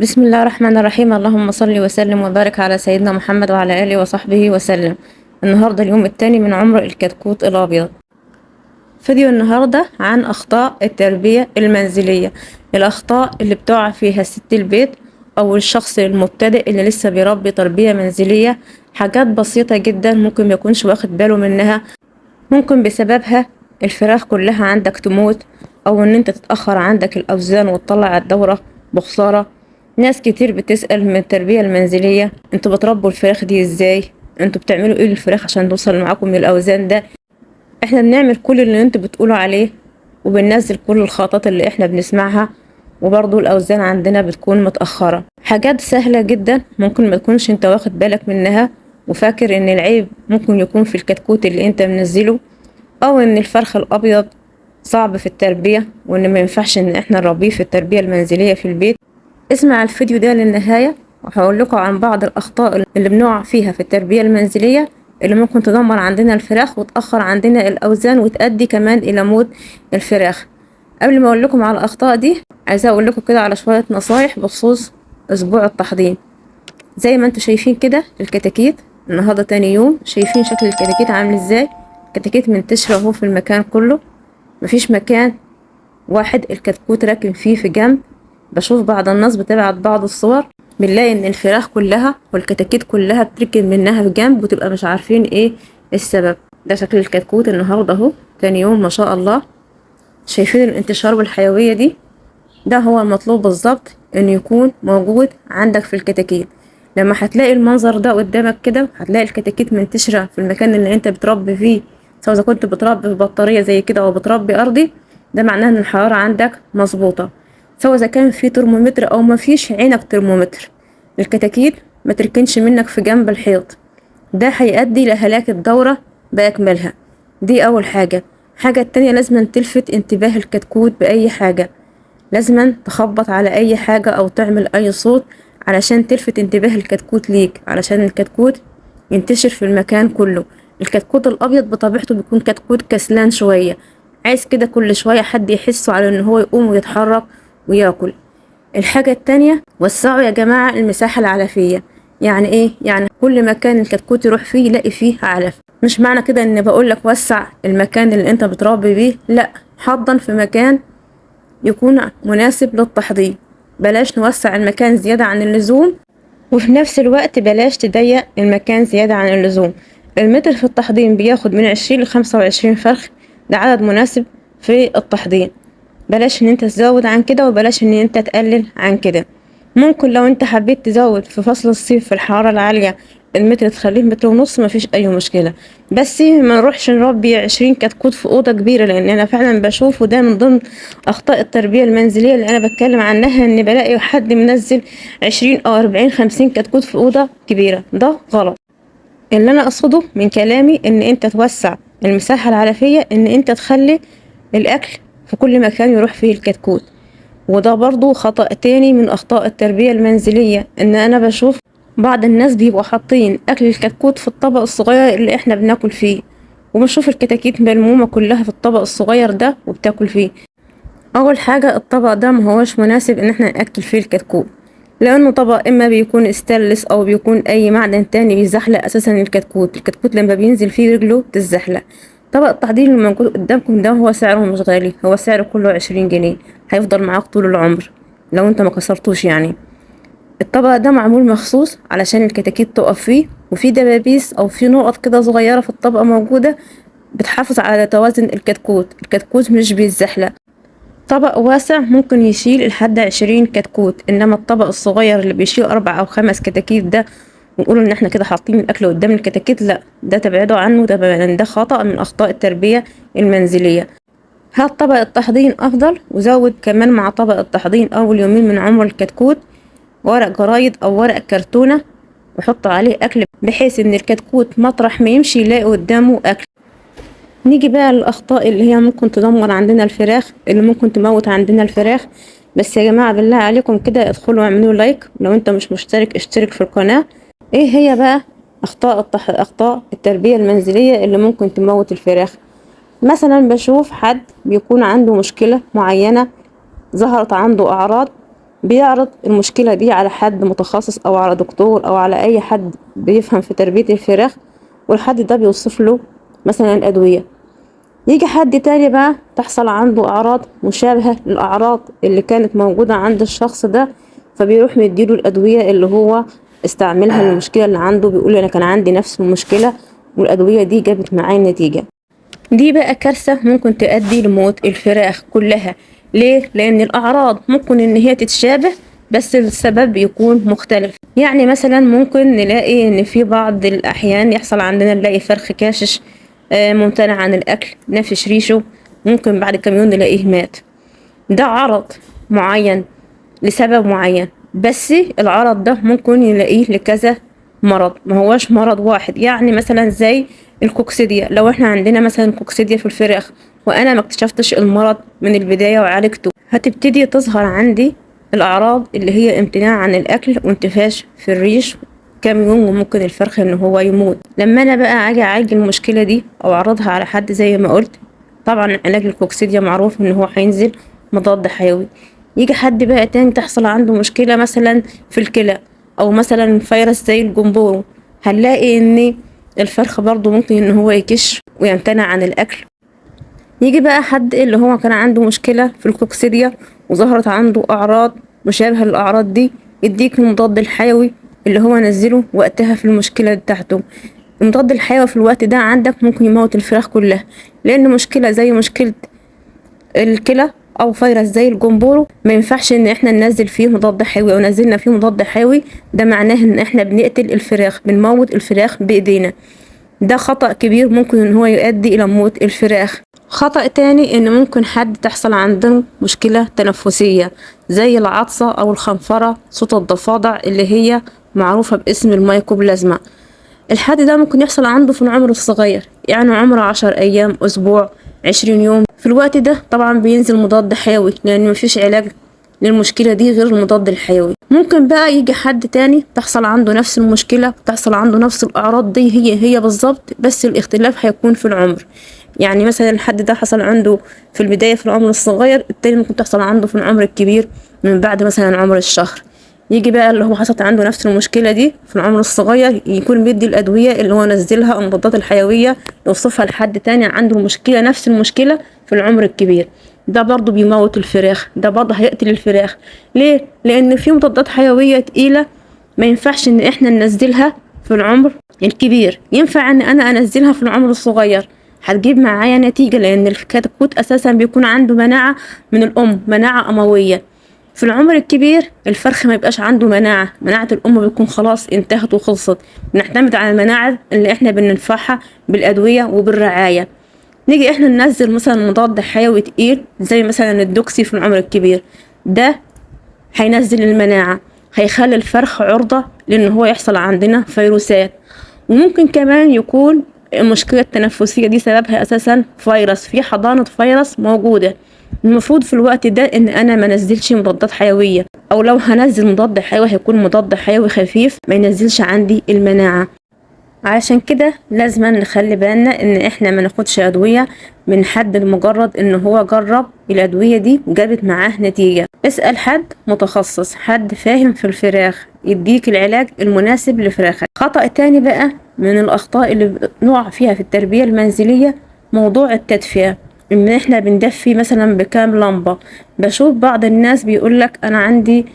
بسم الله الرحمن الرحيم. اللهم صل وسلم وبارك على سيدنا محمد وعلى آله وصحبه وسلم. النهاردة اليوم الثاني من عمر الكتكوت الأبيض. فيديو النهاردة عن أخطاء التربية المنزلية، الأخطاء اللي بتقع فيها ست البيت أو الشخص المبتدئ اللي لسه بيربي تربية منزلية. حاجات بسيطة جدا ممكن ميكونش واخد باله منها، ممكن بسببها الفراخ كلها عندك تموت، أو إن أنت تتأخر عندك الأوزان وتطلع الدورة بخسارة. ناس كتير بتسأل من التربية المنزلية: انتوا بتربوا الفراخ دي ازاي؟ انتوا بتعملوا ايه للفراخ عشان توصل معاكم من الأوزان ده؟ احنا بنعمل كل اللي انتوا بتقولوا عليه، وبننزل كل الخطط اللي احنا بنسمعها، وبرضو الأوزان عندنا بتكون متأخرة. حاجات سهلة جدا ممكن ما تكونش انت واخد بالك منها، وفاكر ان العيب ممكن يكون في الكتكوت اللي انت منزله، او ان الفرخ الابيض صعب في التربية وان ما ينفعش ان احنا نربيه في التربية المنزلية في البيت. اسمع الفيديو ده للنهاية، وهقول لكم عن بعض الأخطاء اللي بنقع فيها في التربية المنزلية، اللي ممكن تدمر عندنا الفراخ وتأخر عندنا الأوزان وتؤدي كمان إلى موت الفراخ. قبل ما أقول لكم على الأخطاء دي، عايزة أقول لكم كده على شوية نصايح بخصوص أسبوع التحضير. زي ما انتوا شايفين كده الكتاكيت النهاردة تاني يوم، شايفين شكل الكتاكيت عامل ازاي؟ الكتاكيت منتشرة اهو في المكان كله، مفيش مكان واحد الكتكوت راكن فيه في جنب. بشوف بعض الناس بتبعت بعض الصور، بنلاقي ان الفراخ كلها والكتاكيت كلها بتركن منها في جنب وتبقى مش عارفين ايه السبب. ده شكل الكتكوت النهارده اهو تاني يوم، ما شاء الله. شايفين الانتشار والحيوية دي؟ ده هو المطلوب بالظبط ان يكون موجود عندك في الكتاكيت. لما هتلاقي المنظر ده قدامك كده، هتلاقي الكتاكيت منتشرة في المكان اللي انت بتربي فيه، سواء اذا كنت بتربي في بطارية زي كده او بتربي ارضي، ده معناه ان الحرارة عندك مظبوطة. سواء اذا كان في ترمومتر او ما فيش، عينك ترمومتر. الكتاكيت ما تركنش منك في جنب الحيط، ده هيؤدي لهلاك الدورة بأكملها. دي أول حاجة. الحاجة التانية، لازم تلفت انتباه الكتكوت بأي حاجة، لازم تخبط على أي حاجة أو تعمل أي صوت علشان تلفت انتباه الكتكوت ليك، علشان الكتكوت ينتشر في المكان كله. الكتكوت الأبيض بطبيعته بيكون كتكوت كسلان شوية، عايز كده كل شوية حد يحسه على إن هو يقوم ويتحرك وياكل. الحاجة التانية، وسعوا يا جماعة المساحة العلفية. يعني ايه؟ يعني كل مكان الكتكوت يروح فيه يلاقي فيه علف. مش معنى كده ان بقولك وسع المكان اللي انت بتربي بيه، لا، حضن في مكان يكون مناسب للتحضير. بلاش نوسع المكان زيادة عن اللزوم، وفي نفس الوقت بلاش تضيق المكان زيادة عن اللزوم. المتر في التحضير بياخد من 20 ل25 فرخ، ده عدد مناسب في التحضير. بلاش ان انت تزود عن كده، وبلاش ان انت تقلل عن كده. ممكن لو انت حبيت تزود في فصل الصيف في الحرارة العالية المتر تخليه متر ونص، مفيش اي مشكلة، بس ما نروحش نربي 20 كتكوت في أوضة كبيرة، لان انا فعلا بشوف، وده من ضمن اخطاء التربية المنزلية اللي انا بتكلم عنها، ان بلاقي حد منزل 20 أو 40 50 كتكوت في أوضة كبيرة. ده غلط. اللي انا اقصده من كلامي ان انت توسع المساحة العلفية، ان انت تخلي الاكل في كل مكان يروح فيه الكتكوت. وده برضو خطأ تاني من اخطاء التربية المنزلية، ان انا بشوف بعض الناس بيبقوا حاطين اكل الكتكوت في الطبق الصغير اللي احنا بناكل فيه، وبنشوف الكتاكيت ملمومة كلها في الطبق الصغير ده وبتاكل فيه. اول حاجة، الطبق ده مهوش مناسب ان احنا ناكل فيه الكتكوت، لانه طبق اما بيكون استانلس او بيكون اي معدن تاني بيزحلق اساسا الكتكوت لما بينزل فيه رجله تتزحلق. طبق التحضير اللي موجود قدامكم ده هو سعره مش غالي، هو سعره كله 20 جنيه، هيفضل معاك طول العمر لو انت ما كسرتوش يعني. الطبق ده معمول مخصوص علشان الكتاكيت تقف فيه، وفي دبابيس او في نقط كده صغيرة في الطبق موجودة بتحافظ على توازن الكتكوت مش بيتزحلق. طبق واسع ممكن يشيل لحد 20 كتكوت، انما الطبق الصغير اللي بيشيل 4 أو 5 كتاكيت ده، ونقول ان احنا كده حاطين الاكل قدام الكتاكيت، لا، ده تبعدوا عنه تماما، ده خطأ من اخطاء التربية المنزلية. هات طبق التحضير افضل، وزود كمان مع طبق التحضير اول يومين من عمر الكتكوت ورق جرايد او ورق كرتونة، وحط عليه اكل بحيث ان الكتكوت مطرح ما يمشي يلاقي قدامه اكل. نيجي بقى للأخطاء اللي هي ممكن تدمر عندنا الفراخ، اللي ممكن تموت عندنا الفراخ. بس يا جماعة بالله عليكم كده ادخلوا واعملوا لايك، لو انت مش مشترك اشترك في القناة. ايه هي بقى أخطاء التربية المنزلية اللي ممكن تموت الفراخ؟ مثلا بشوف حد بيكون عنده مشكلة معينة، ظهرت عنده أعراض بيعرض المشكلة دي على حد متخصص أو على دكتور أو على أي حد بيفهم في تربية الفراخ، والحد ده بيوصف له مثلا الأدوية. يجي حد تاني بقى تحصل عنده أعراض مشابهة للأعراض اللي كانت موجودة عند الشخص ده، فبيروح مديله الأدوية اللي هو استعملها للمشكلة اللي عنده. بيقول أنا كان عندي نفس المشكلة والأدوية دي جابت معايا نتيجة. دي بقى كارثة ممكن تؤدي لموت الفراخ كلها. ليه؟ لأن الأعراض ممكن إن هي تتشابه بس السبب يكون مختلف. يعني مثلا ممكن نلاقي إن في بعض الأحيان يحصل عندنا نلاقي فرخ كاشش ممتنع عن الأكل، نافش ريشه، ممكن بعد كام يوم نلاقيه مات. ده عرض معين لسبب معين، بس العرض ده ممكن يلاقيه لكذا مرض، ما هوش مرض واحد. يعني مثلا زي الكوكسيديا، لو احنا عندنا مثلا كوكسيديا في الفراخ وانا ما اكتشفتش المرض من البداية وعالجته، هتبتدي تظهر عندي الاعراض اللي هي امتناع عن الاكل وانتفاش في الريش كام يوم، وممكن الفرخ ان هو يموت. لما انا بقى اجي اعالج المشكلة دي او اعرضها على حد زي ما قلت، طبعا علاج الكوكسيديا معروف ان هو هينزل مضاد حيوي. يجي حد بقى تاني تحصل عنده مشكلة مثلا في الكلى او مثلا فيروس زي الجمبورو، هنلاقي ان الفرخ برضو ممكن ان هو يكش ويمتنع عن الاكل. يجي بقى حد اللي هو كان عنده مشكلة في الكوكسيديا وظهرت عنده اعراض مشابهة للاعراض دي، يديك المضاد الحيوي اللي هو نزله وقتها في المشكلة بتاعته. المضاد الحيوي في الوقت ده عندك ممكن يموت الفراخ كلها، لان مشكلة زي مشكلة الكلى او فيروس زي الجمبورو ما ينفعش ان احنا ننزل فيه مضاد حيوي، او نزلنا فيه مضاد حيوي ده معناه ان احنا بنقتل الفراخ، بنموت الفراخ بايدينا. ده خطأ كبير ممكن ان هو يؤدي الى موت الفراخ. خطأ تاني ان ممكن حد تحصل عنده مشكلة تنفسية زي العطسة او الخنفرة، صوت الضفادع اللي هي معروفة باسم الميكوبلازما. الحد ده ممكن يحصل عنده في العمر الصغير، يعني عمر 10 أيام، أسبوع، 20 يوم. في الوقت ده طبعا بينزل مضاد حيوي لأن مفيش علاج للمشكلة دي غير المضاد الحيوي. ممكن بقى يجي حد تاني تحصل عنده نفس المشكلة، تحصل عنده نفس الأعراض دي هي بالظبط، بس الاختلاف هيكون في العمر. يعني مثلا الحد ده حصل عنده في البداية في العمر الصغير، التاني ممكن تحصل عنده في العمر الكبير من بعد مثلا عمر الشهر. يجي بقى اللي هو حصلت عنده نفس المشكلة دي في العمر الصغير يكون بيدي الأدوية اللي هو نزلها أو المضادات الحيوية يوصفها لحد تاني عنده المشكلة نفس المشكلة في العمر الكبير. ده برضه بيموت الفراخ، ده برضه هيقتل الفراخ. ليه؟ لأن في مضادات حيوية تقيلة ما ينفعش إن إحنا ننزلها في العمر الكبير، ينفع إن أنا أنزلها في العمر الصغير، هتجيب معايا نتيجة، لأن الكتكوت أساسا بيكون عنده مناعة من الأم، مناعة أموية. في العمر الكبير الفرخ ما يبقاش عنده مناعة الأم بتكون خلاص انتهت وخلصت، بنعتمد على المناعة اللي احنا بننفعها بالأدوية وبالرعاية. نيجي احنا ننزل مثلا مضاد حيوي تقيل زي مثلا الدوكسي في العمر الكبير، ده هينزل المناعة، هيخلي الفرخ عرضة لأن هو يحصل عندنا فيروسات. وممكن كمان يكون المشكلة التنفسية دي سببها أساسا فيروس، في حضانة فيروس موجودة. المفروض في الوقت ده ان انا ما نزلش مضادات حيوية، او لو هنزل مضاد حيوي هيكون مضاد حيوي خفيف ما ينزلش عندي المناعة. علشان كده لازم نخلي بالنا ان احنا ما ناخدش ادوية من حد لمجرد ان هو جرب الادوية دي وجابت معاه نتيجة. اسأل حد متخصص، حد فاهم في الفراخ، يديك العلاج المناسب لفراخك. خطأ تاني بقى من الاخطاء اللي بنقع فيها في التربية المنزلية موضوع التدفئة، ان احنا بندفي مثلا بكام لمبة. بشوف بعض الناس بيقولك انا عندي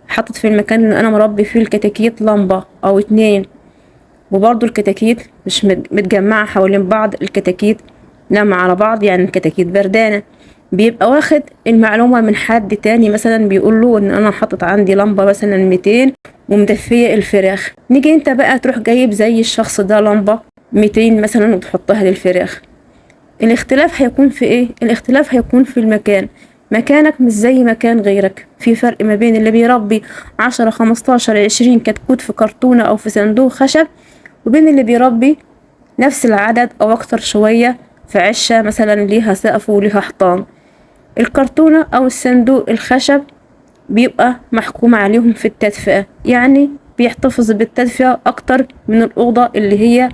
حاطط في المكان اللي انا مربي فيه الكتاكيت لمبة او 2، وبرضو الكتاكيت مش متجمعة حوالين بعض، الكتاكيت لما على بعض، يعني الكتاكيت بردانة. بيبقى واخد المعلومة من حد تاني مثلا بيقوله ان انا حاطط عندي لمبة مثلا 200 ومدفية الفراخ. نيجي انت بقى تروح جايب زي الشخص ده لمبة 200 مثلا وتحطها للفراخ. الاختلاف هيكون في ايه؟ الاختلاف هيكون في المكان. مكانك مش زي مكان غيرك، في فرق ما بين اللي بيربي 10 15 20 كتكوت في كرتونة او في صندوق خشب، وبين اللي بيربي نفس العدد او اكتر شوية في عشة مثلا ليها سقف وليها حيطان. الكرتونة او الصندوق الخشب بيبقى محكوم عليهم في التدفئة، يعني بيحتفظ بالتدفئة اكتر من الأوضة اللي هي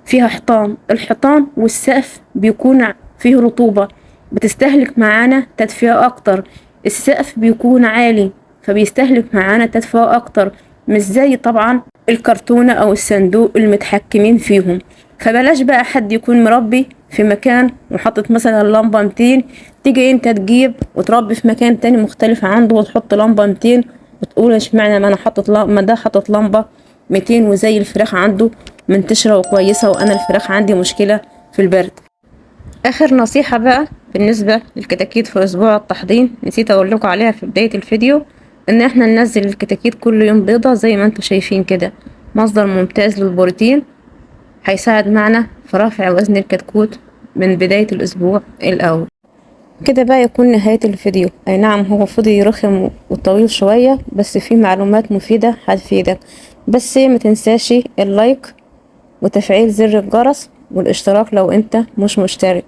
فيها حيطان. الحيطان والسقف بيكون فيه رطوبة بتستهلك معانا تدفئة اكتر، السقف بيكون عالي فبيستهلك معانا تدفئة اكتر، مش زي طبعا الكرتونة او الصندوق المتحكمين فيهم. فبلاش بقى حد يكون مربي في مكان وحاطط مثلا لمبة 200، تيجي انت تجيب وتربي في مكان تاني مختلف عنده وتحط لمبة 200 وتقول اشمعنى ما انا حاطط ما ده حاطط لمبة 200 وزي الفراخ عنده منتشرة وكويسة وانا الفراخ عندي مشكلة في البرد. اخر نصيحة بقى بالنسبة للكتاكيت في اسبوع التحضير نسيت اقول لكم عليها في بداية الفيديو، ان احنا ننزل الكتاكيت كل يوم بيضة زي ما انتم شايفين كده، مصدر ممتاز للبروتين هيساعد معنا في رفع وزن الكتكوت من بداية الاسبوع الاول. كده بقى يكون نهاية الفيديو. اي نعم هو فيديو رخم وطويل شوية بس فيه معلومات مفيدة هتفيدك، بس ما تنساش اللايك وتفعيل زر الجرس والاشتراك لو انت مش مشترك.